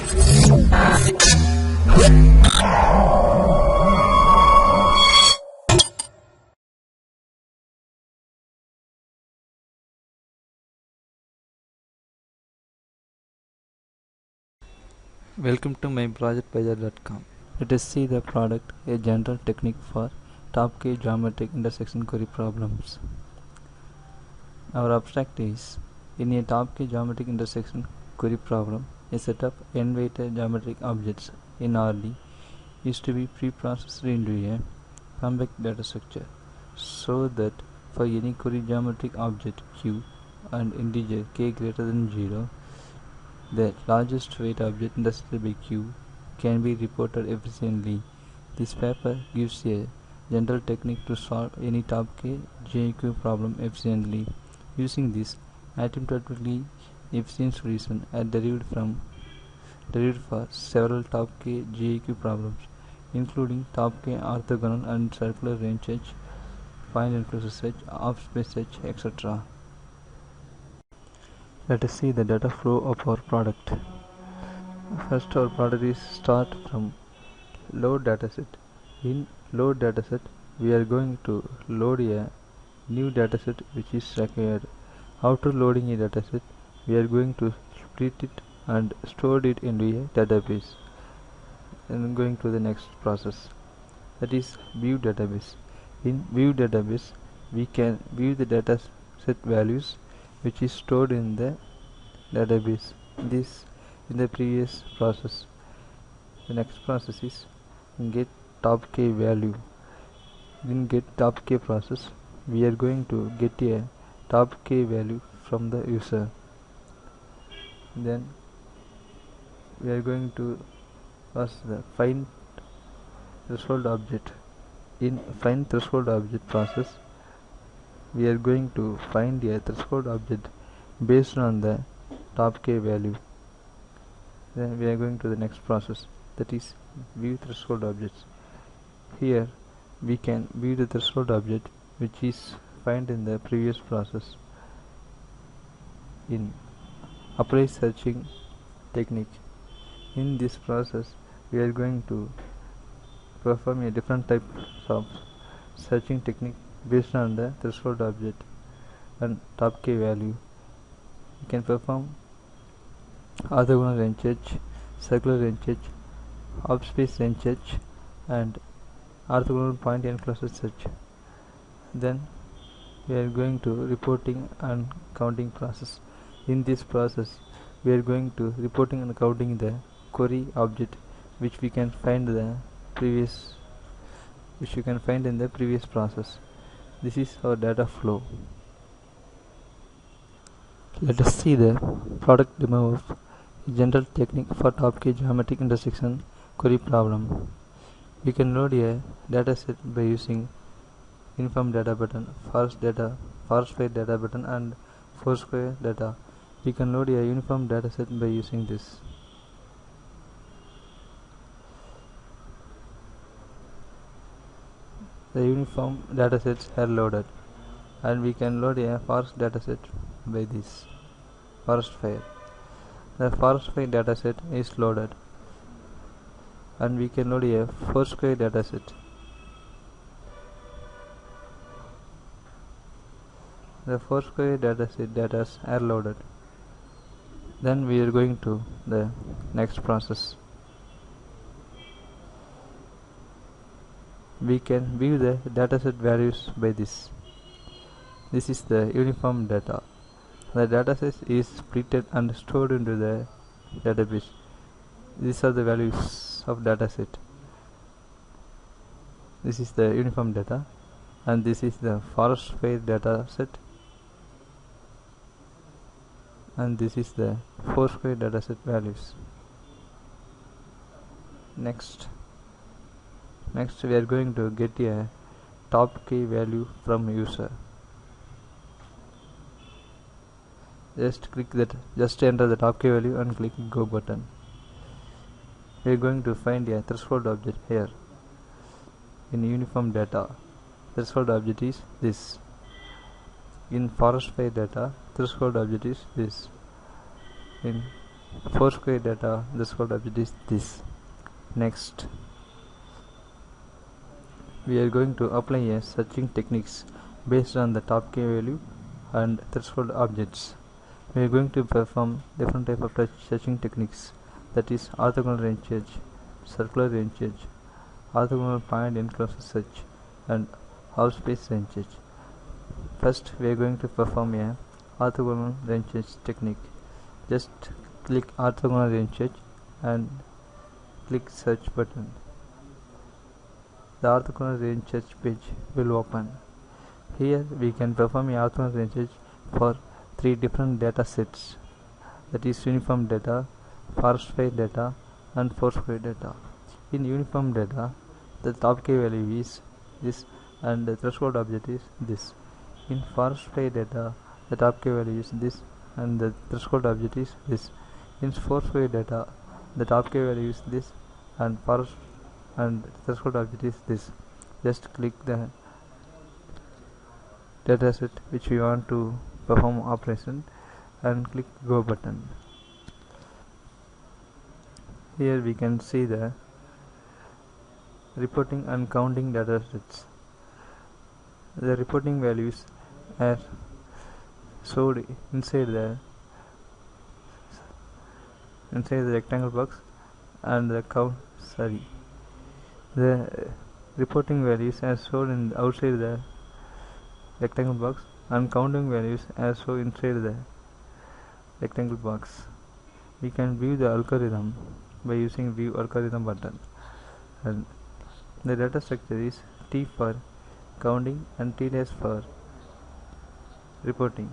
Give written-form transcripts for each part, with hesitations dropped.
Welcome to my project.python.com. Let us see the product, a general technique for top K geometric intersection query problems. Our abstract is, in a top K geometric intersection query problem, a set of n-weighted geometric objects in RD is to be pre-processed into a compact data structure, so that for any query geometric object q and integer k greater than 0, the largest weight object intersected by q can be reported efficiently. This paper gives a general technique to solve any top K GEQ problem efficiently. Using this asymptotically efficient solution are derived for several top K GEQ problems, including top K orthogonal and circular range H, file enclosure search, off-space search, etc. Let us see the data flow of our product. First, our product is start from load dataset. In load dataset, we are going to load a new dataset which is required. After loading a dataset, we are going to split it and store it into a database. And going to the next process, that is view database. In view database, we can view the dataset values which is stored in the database. This in the previous process. The next process is get top K value. In get top K process, we are going to get a top K value from the user. Then we are going to pass the find threshold object. In find threshold object process, we are going to find a threshold object based on the top K value. Then we are going to the next process, that is view threshold objects. Here we can view the threshold object which is found in the previous process. In apply searching technique, in this process we are going to perform a different type of searching technique based on the threshold object and top K value. You can perform orthogonal range H, circular range H, off-space range H, and orthogonal point enclosure search. Then we are going to reporting and counting process. In this process, we are going to reporting and counting the query object which we can find in the previous process. This is our data flow. Let us see the product demo of general technique for top K geometric intersection query problem. We can load a dataset by using uniform data button, forest file data button, and Foursquare data. We can load a uniform dataset by using this. The uniform datasets are loaded, and we can load a forest dataset by this forest file. The forest file dataset is loaded, and we can load a Foursquare dataset. The Foursquare dataset data are loaded. Then we are going to the next process. We can view the dataset values by this. This is the uniform data. The dataset is splitted and stored into the database. These are the values of dataset. This is the uniform data, and this is the forest file dataset, and this is the Foursquare dataset values. Next we are going to get a top K value from user. Just enter the top K value and click go button. We are going to find a threshold object here. In uniform data, threshold object is this. In forest file data, threshold object is this. In Foursquare data, the threshold object is this. Next, we are going to apply a searching techniques based on the top key value and threshold objects. We are going to perform different type of searching techniques, that is orthogonal range search, circular range search, orthogonal point enclosure search, and half space range search. First, we are going to perform a orthogonal range search technique. Just click orthogonal range search and click search button. The orthogonal range search page will open. Here we can perform a orthogonal range search for 3 different data sets, that is uniform data, forest fire data, and Foursquare data. In uniform data, the top key value is this and the threshold object is this. In forest fire data, the top key value is this and the threshold object is this. In Foursquare data, the top key value is this and forest and threshold object is this. Just click the dataset which we want to perform operation and click go button. Here we can see the reporting and counting datasets. The reporting values are stored inside the rectangle box, and the reporting values are stored outside the rectangle box, and counting values are stored inside the rectangle box. We can view the algorithm by using view algorithm button, and the data structure is T for counting and T dash for reporting.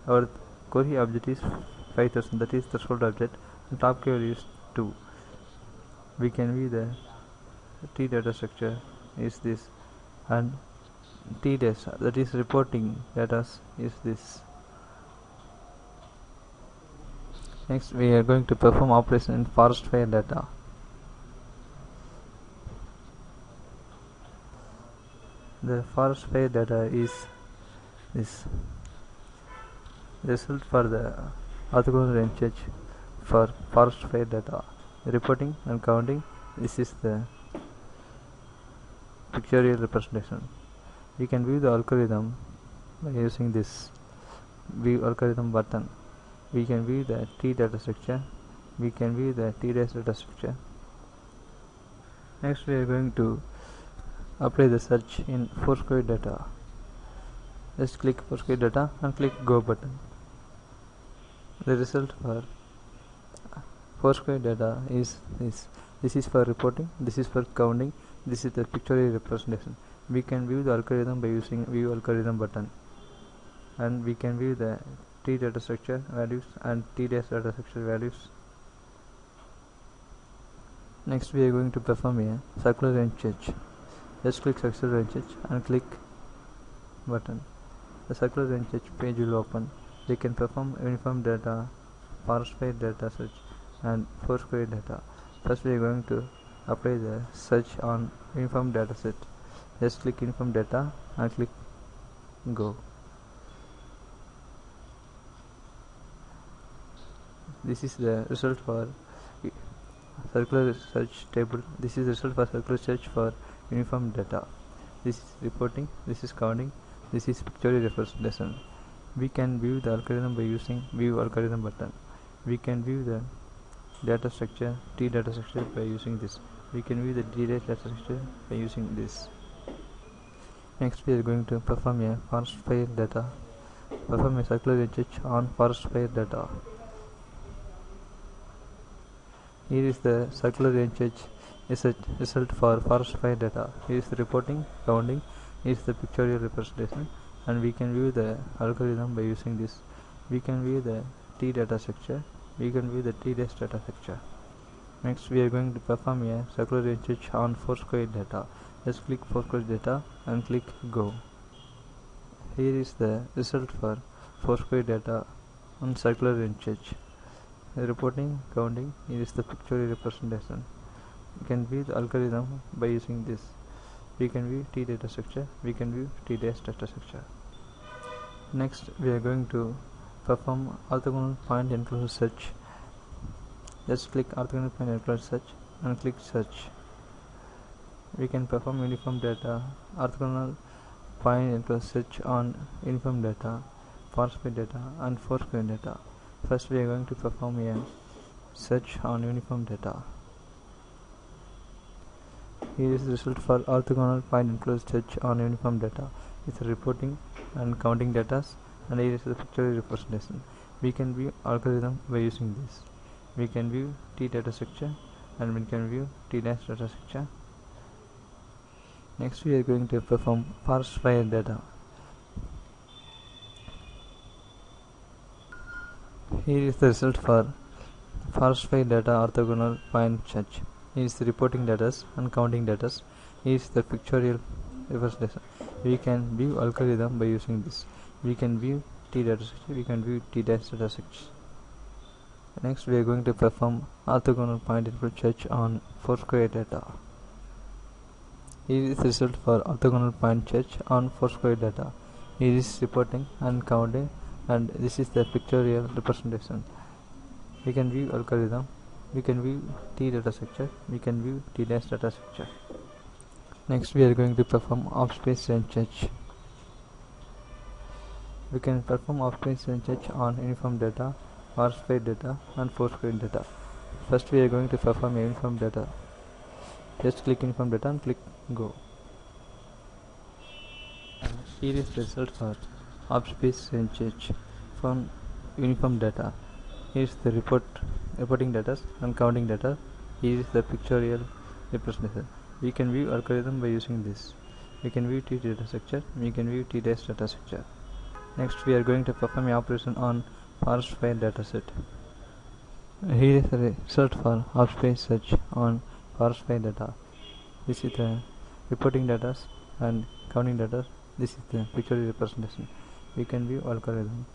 Our query object is 5000, that is threshold object, and top key value is 2. We can view the T data structure is this, and T dash, that is reporting data, is this. Next, we are going to perform operation in forest fire data. The forest fire data is this. Result for the orthogonal range search for forest fire data, reporting and counting. This is the pictorial representation. We can view the algorithm by using this view algorithm button. We can view the T data structure. We can view the T dash data structure. Next, we are going to apply the search in Foursquare data. Just click Foursquare data and click go button. The result for Foursquare data is this. This is for reporting, this is for counting, this is the pictorial representation. We can view the algorithm by using view algorithm button, and we can view the T data structure values and T dash data structure values. Next, we are going to perform a circular range search. Just click circular range search and click button. The circular range search page will open. We can perform uniform data, forest fire data search, and Foursquare data. First, we are going to apply the search on uniform data set. Just click uniform data and click go. This is the result for circular search table. This is the result for circular search for uniform data. This is reporting, this is counting, this is pictorial representation. We can view the algorithm by using view algorithm button. We can view the data structure, T data structure, by using this. We can view the D data structure by using this. Next, we are going to perform a forest fire data. Perform a circular range search on forest fire data. Here is the circular range search result for forest fire data. Here is the reporting, counting, here is the pictorial representation, and we can view the algorithm by using this. We can view the T data structure, we can view the T dash data structure. Next, we are going to perform a circular range search on Foursquare data. Just click Foursquare data and click go. Here is the result for Foursquare data on circular range search. Reporting, counting, here is the pictorial representation. We can view the algorithm by using this. We can view T data structure, we can view T dash data structure. Next, we are going to perform orthogonal point enclosure search Just click orthogonal point enclosed search and click search. We can perform uniform data orthogonal point enclosed search on uniform data, Foursquare data and Foursquare data. First we are going to perform a search on uniform data. Here is the result for orthogonal point enclosed search on uniform data with reporting and counting data, and here is the pictorial representation. We can view algorithm by using this. We can view T data structure and we can view T dash data structure. Next we are going to perform Foursquare data. Here is the result for Foursquare data orthogonal point search. Here is the reporting data and counting data. Here is the pictorial representation. We can view algorithm by using this. We can view T data structure, we can view T dash data structure. Next we are going to perform orthogonal point enclosed search on Foursquare data. Here is the result for orthogonal point search on Foursquare data. Here is reporting and counting, and this is the pictorial representation. We can view algorithm, we can view T data structure, we can view T dash data structure. Next we are going to perform off-space range search. We can perform off-space range search on uniform data, Foursquare data and Foursquare data. First we are going to perform a uniform data. Just click uniform data and click go. Here is the result for off-space range search from uniform data. Here is the reporting data and counting data. Here is the pictorial representation. We can view algorithm by using this. We can view T data structure, we can view T dash data structure. Next we are going to perform an operation on Foursquare dataset. Here is the result for off-space search on Foursquare data. This is the reporting data and counting data. This is the pictorial representation. We can view algorithm,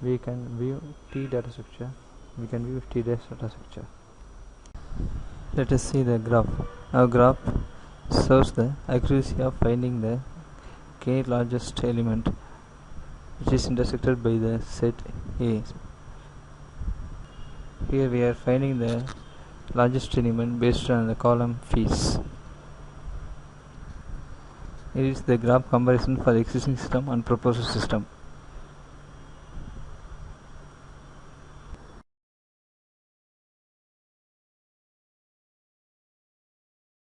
we can view T data structure, we can view T dash data structure. Let us see the graph. Our graph shows the accuracy of finding the k largest element which is intersected by the set A. Here we are finding the largest element based on the column fees. Here is the graph comparison for the existing system and proposed system.